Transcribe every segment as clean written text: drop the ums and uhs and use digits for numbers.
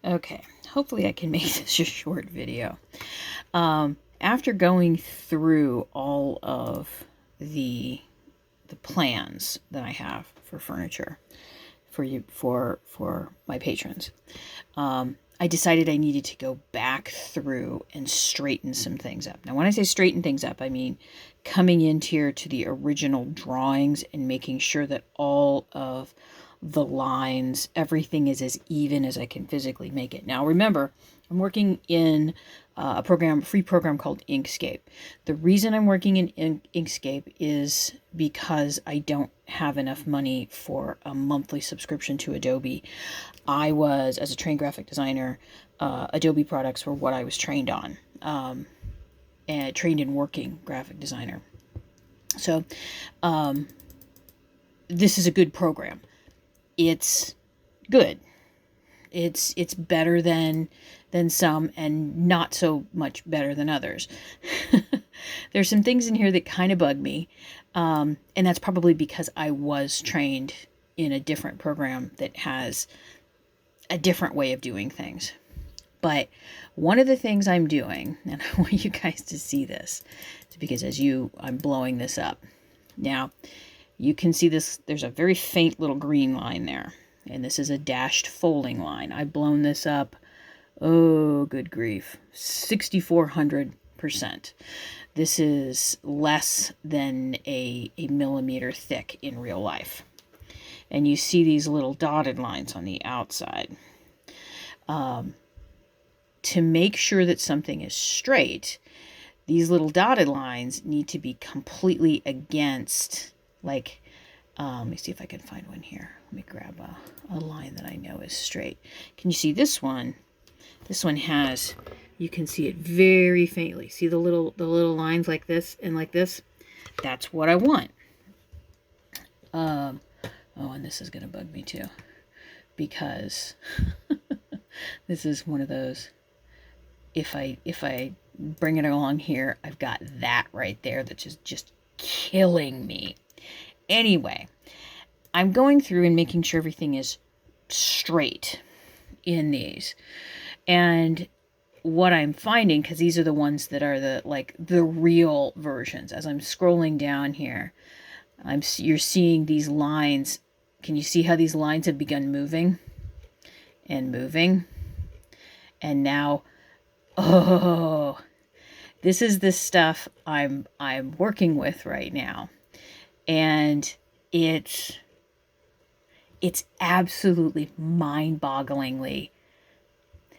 Okay, hopefully I can make this a short video. After going through all of the plans that I have for furniture for my patrons, I decided I needed to go back through and straighten some things up. Now, when I say straighten things up, I mean coming in here to the original drawings and making sure that all of the lines, everything is as even as I can physically make it. Now, remember, I'm working in a free program called Inkscape. The reason I'm working in Inkscape is because I don't have enough money for a monthly subscription to Adobe. As a trained graphic designer, Adobe products were what I was trained on, and trained in working graphic designer. So, this is a good program. It's good. It's better than some, and not so much better than others. There's some things in here that kind of bug me, and that's probably because I was trained in a different program that has a different way of doing things. But one of the things I'm doing, and I want you guys to see this, is because I'm blowing this up. Now, you can see this, there's a very faint little green line there. And this is a dashed folding line. I've blown this up, oh, good grief, 6,400%. This is less than a millimeter thick in real life. And you see these little dotted lines on the outside. To make sure that something is straight, these little dotted lines need to be completely against, like, let me see if I can find one here. Let me grab a line that I know is straight. Can you see this one? This one has, you can see it very faintly. See the little lines like this and like this? That's what I want. Oh, and this is going to bug me too, because this is one of those, if I bring it along here, I've got that right there that's just killing me. Anyway, I'm going through and making sure everything is straight in these. And what I'm finding, because these are the ones that are the real versions, as I'm scrolling down here, you're seeing these lines. Can you see how these lines have begun moving and moving? And now, oh, this is the stuff I'm working with right now. And it's absolutely mind-bogglingly,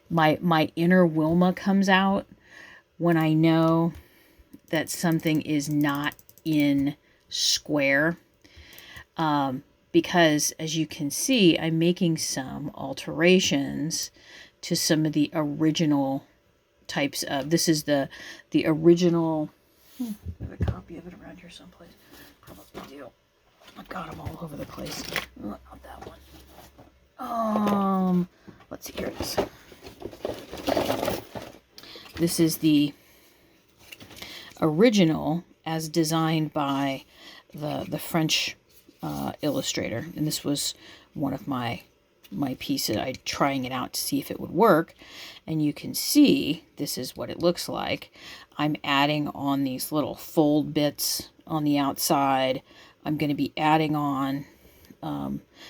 my inner Wilma comes out when I know that something is not in square, because as you can see, I'm making some alterations to some of the original types of, this is the original, I have a copy of it around here someplace. Probably do. I've got them all over the place. Oh, not that one. Let's see, here it is. This is the original as designed by the French illustrator, and this was one of my pieces. I'm trying it out to see if it would work, and you can see this is what it looks like. I'm adding on these little fold bits on the outside. I'm going to be adding on,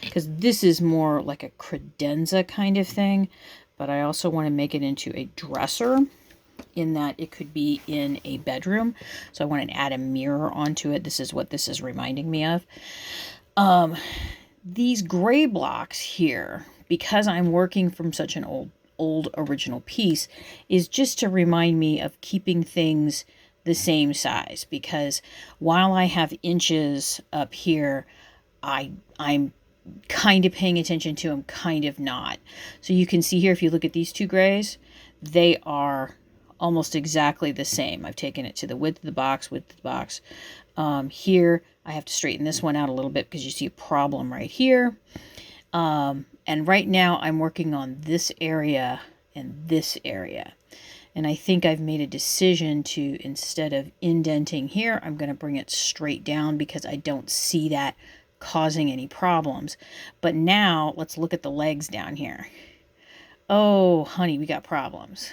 because this is more like a credenza kind of thing, but I also want to make it into a dresser, in that it could be in a bedroom. So I want to add a mirror onto it. This is what this is reminding me of. These gray blocks here, because I'm working from such an old original piece, is just to remind me of keeping things the same size, because while I have inches up here, I'm kind of paying attention to them, kind of not. So you can see here, if you look at these two grays, they are almost exactly the same. I've taken it to the width of the box, here I have to straighten this one out a little bit because you see a problem right here. And right now I'm working on this area and this area. And I think I've made a decision to, instead of indenting here, I'm going to bring it straight down because I don't see that causing any problems. But now let's look at the legs down here. oh, honey, we got problems.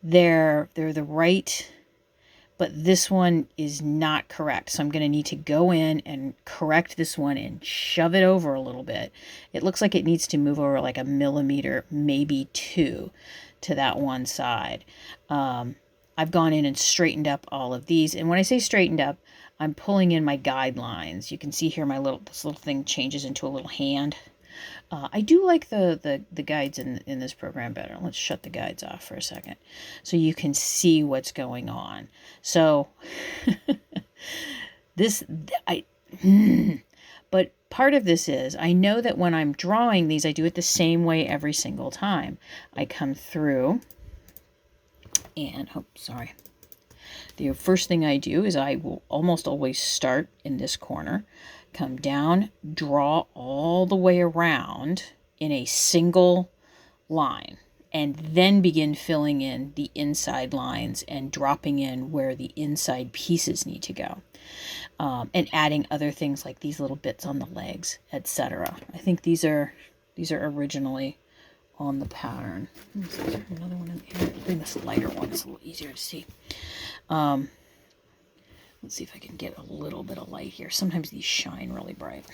They're the right, but this one is not correct. So I'm going to need to go in and correct this one and shove it over a little bit. It looks like it needs to move over like a millimeter, maybe 2, to that one side. I've gone in and straightened up all of these. And when I say straightened up, I'm pulling in my guidelines. You can see here this little thing changes into a little hand. I do like the guides in this program better. Let's shut the guides off for a second so you can see what's going on. So but part of this is I know that when I'm drawing these, I do it the same way every single time. I come through and, oh, sorry. The first thing I do is I will almost always start in this corner, come down, draw all the way around in a single line, and then begin filling in the inside lines and dropping in where the inside pieces need to go, and adding other things like these little bits on the legs, etc. I think these are originally on the pattern. Another one in here. Bring this lighter one, it's a little easier to see. Let's see if I can get a little bit of light here. Sometimes these shine really bright.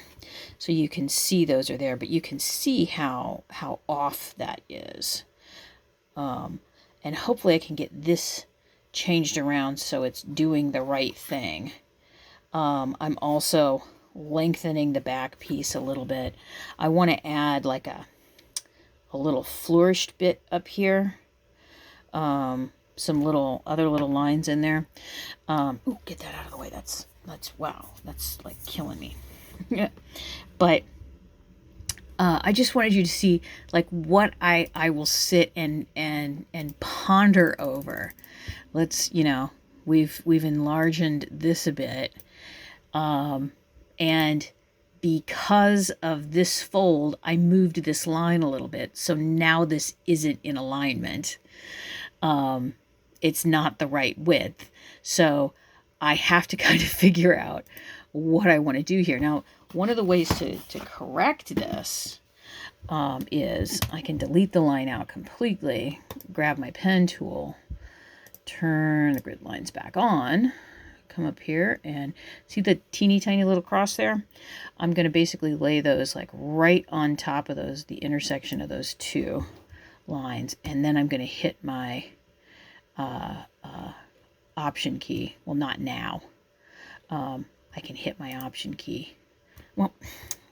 So you can see those are there, but you can see how off that is. And hopefully I can get this changed around so it's doing the right thing. I'm also lengthening the back piece a little bit. I want to add like a little flourished bit up here. Some other little lines in there. Ooh, get that out of the way. That's wow. That's like killing me. But I just wanted you to see like what I will sit and ponder over. Let's, we've enlarged this a bit. And because of this fold, I moved this line a little bit. So now this isn't in alignment. It's not the right width. So I have to kind of figure out what I want to do here. Now, one of the ways to correct this is I can delete the line out completely, grab my pen tool, turn the grid lines back on, come up here and see the teeny tiny little cross there? I'm going to basically lay those like right on top of those, the intersection of those two lines. And then I'm going to hit my option key. Well, not now. I can hit my option key. Well,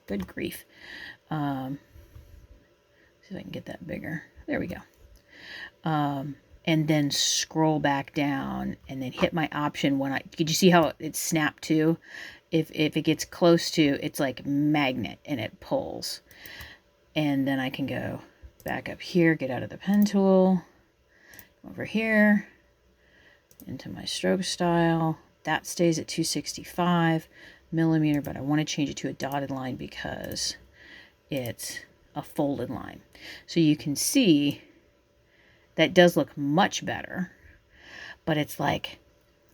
good grief. See if I can get that bigger. There we go. And then scroll back down and then hit my option when could you see how it snapped to? If it gets close to, it's like magnet and it pulls. And then I can go back up here, get out of the pen tool, over here, into my stroke style. That stays at 265 millimeter, but I want to change it to a dotted line because it's a folded line. So you can see that does look much better, but it's like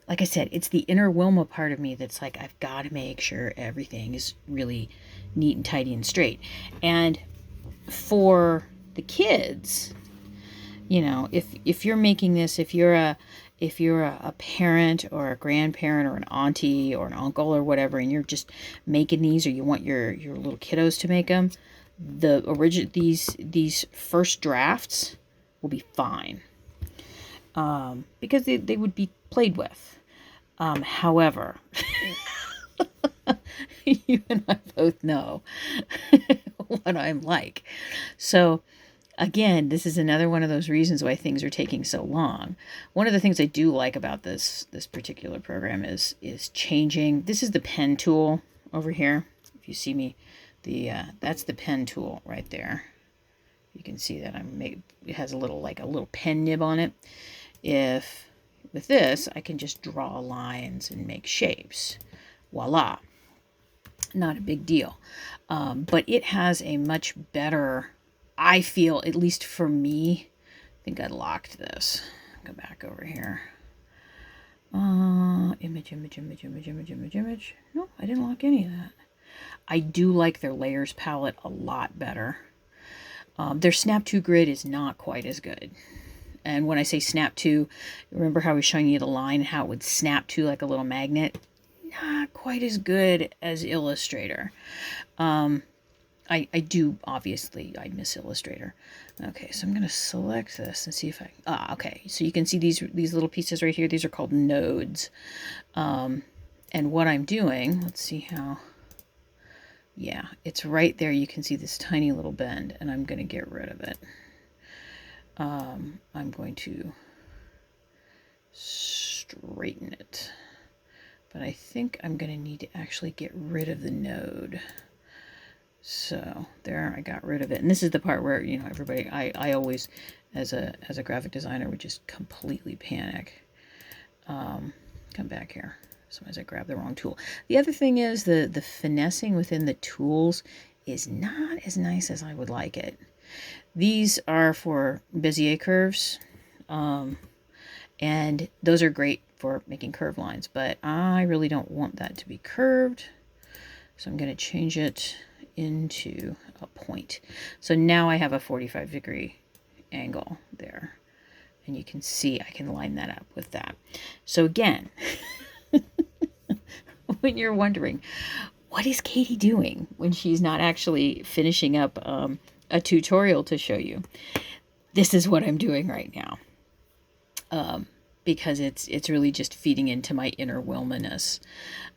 I said, it's the inner Wilma part of me that's like, I've got to make sure everything is really neat and tidy and straight. And for the kids, if you're making this, if you're a parent or a grandparent or an auntie or an uncle or whatever, and you're just making these, or you want your little kiddos to make them, these first drafts will be fine, because they would be played with. However, you and I both know what I'm like. So again, this is another one of those reasons why things are taking so long. One of the things I do like about this particular program is changing. This is the pen tool over here. If you see me, that's the pen tool right there. You can see that it has a little pen nib on it. If with this, I can just draw lines and make shapes. Voila. Not a big deal. But it has a much better, I feel, at least for me, I think I locked this. Go back over here. Image. No, I didn't lock any of that. I do like their layers palette a lot better. Their Snap to grid is not quite as good. And when I say snap to, remember how I was showing you the line, how it would snap to like a little magnet? Not quite as good as Illustrator. I do, obviously, I miss Illustrator. Okay, so I'm going to select this and see if I... okay. So you can see these little pieces right here. These are called nodes. And what I'm doing, let's see how... Yeah, it's right there. You can see this tiny little bend, and I'm going to get rid of it. I'm going to straighten it, but I think I'm going to need to actually get rid of the node. So there, I got rid of it. And this is the part where, you know, everybody, I always, as a graphic designer, would just completely panic. Come back here. Sometimes I grab the wrong tool. The other thing is the finessing within the tools is not as nice as I would like it. These are for Bezier curves, and those are great for making curved lines, but I really don't want that to be curved, so I'm going to change it into a point. So now I have a 45-degree angle there, and you can see I can line that up with that. So again, when you're wondering, what is Katie doing when she's not actually finishing up a tutorial to show you? This is what I'm doing right now, because it's really just feeding into my inner Wilma-ness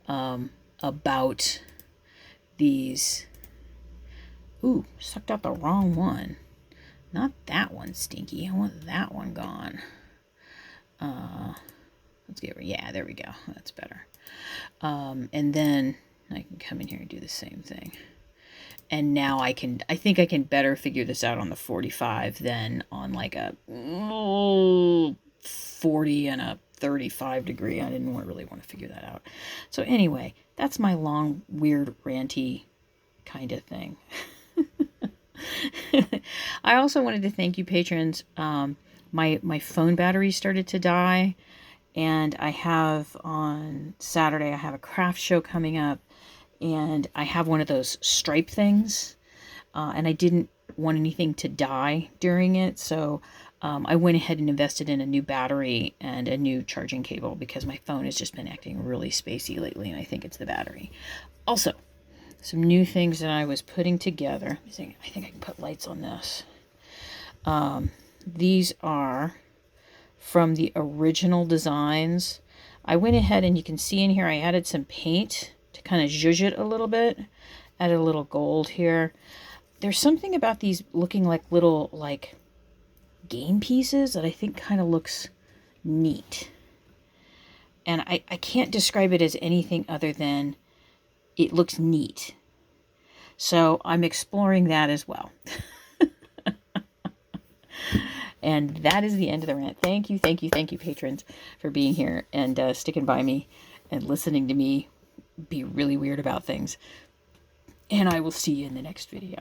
about these. Ooh, sucked out the wrong one. Not that one, Stinky. I want that one gone. Let's get rid. Yeah, there we go. That's better. And then I can come in here and do the same thing. And now I think I can better figure this out on the 45 than on like a 40 and a 35 degree. I didn't really want to figure that out. So anyway, that's my long, weird, ranty kind of thing. I also wanted to thank you, patrons. My phone battery started to die, and I have on Saturday, I have a craft show coming up, and I have one of those stripe things, and I didn't want anything to die during it, so I went ahead and invested in a new battery and a new charging cable, because my phone has just been acting really spacey lately, and I think it's the battery. Also, some new things that I was putting together. I think I can put lights on this. These are from the original designs. I went ahead, and you can see in here I added some paint to kind of zhuzh it a little bit. Added a little gold here. There's something about these looking like little like game pieces that I think kind of looks neat. And I can't describe it as anything other than it looks neat. So I'm exploring that as well. And that is the end of the rant. Thank you, patrons, for being here and sticking by me and listening to me be really weird about things. And I will see you in the next video.